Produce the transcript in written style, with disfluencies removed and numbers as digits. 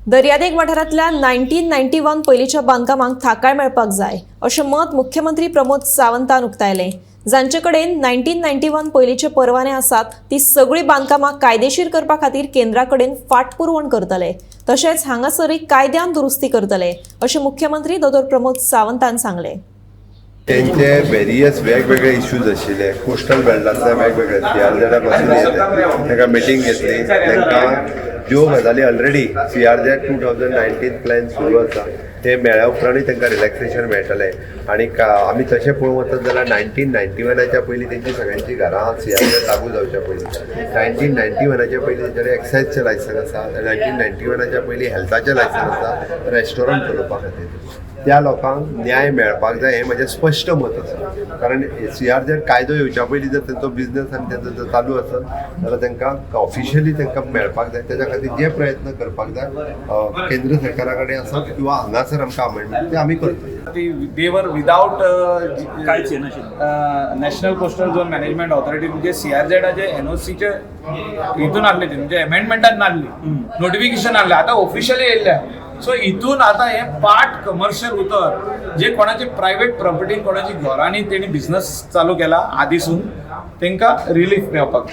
दर्यादेग वाठारांतल्या 1991 पयलींच्या बांदकामांक थाकाय मेळपाक जाय अशें मत मुख्यमंत्री प्रमोद सावंतान उक्तायलें। जांचे कडेन 1991 पयलींचे परवाने आसात ती सगळीं बांदकामां कायदेशीर करपा खातीर केंद्रा कडेन फाटपुरवण करतले, तशेंच हांगासरी कायद्यान दुरुस्ती करतले अशें मुख्यमंत्री दोतोर प्रमोद सावंतान सांगलें। त्यांचे वेरियस वेगवेगळे इश्यूज आशिल्ले कोस्टल बेल्टांतले वेगवेगळे CRZ पासून येते ताका मिटींग घेतली। तांकां ज्यो गजाली ऑलरेडी CRZ 2019 प्लॅन सुरू आसा ते मेळ्ळ्या उपरांतूय तांकां रिलॅक्सेशन मेळटलें। आनी आमी तशें पळोवंक वचत जाल्यार 1991च्या पयलीं तेंची सगळ्यांची घरां CRZ लागू जावच्या पयलीं 1991च्या पयलीं तेंच्याकडे एक्सायजचें लायसन आसा, 1991च्या पयलीं हेल्थाचें लायसन आसा रेस्टॉरंट चलोवपा खातीर। त्या लोकांक न्याय मेळपाक जाय हें म्हजें स्पश्ट मत आसा। कारण CRZ कायदो येवच्या पयलीं जर तेंचो बिझनस आनी तेंचो जर चालू आसत जाल्यार तांकां ऑफिशियली तांकां मेळपाक जाय। तेच्या खातीर जे प्रयत्न करपाक जाय केंद्र सरकारा कडेन आसत किंवा हांगासर आमकां अमेंडमेंट ते आमी करतले। They were without national coastal zone management authority म्हणजे CRZ NOCचे हितून हाडले म्हणजे अमेंडमेंटान हाडली, नोटिफिकेशन हाडलें, आतां ऑफिशियली येयल्ल्या। सो हितून आतां हे पार्ट कमर्शियल उतर जे कोणाचे प्रायवेट प्रॉपर्टी कोणाची घरांनी तेणी बिझनस चालू केला आदीसून तांकां रिलीफ मेळपाक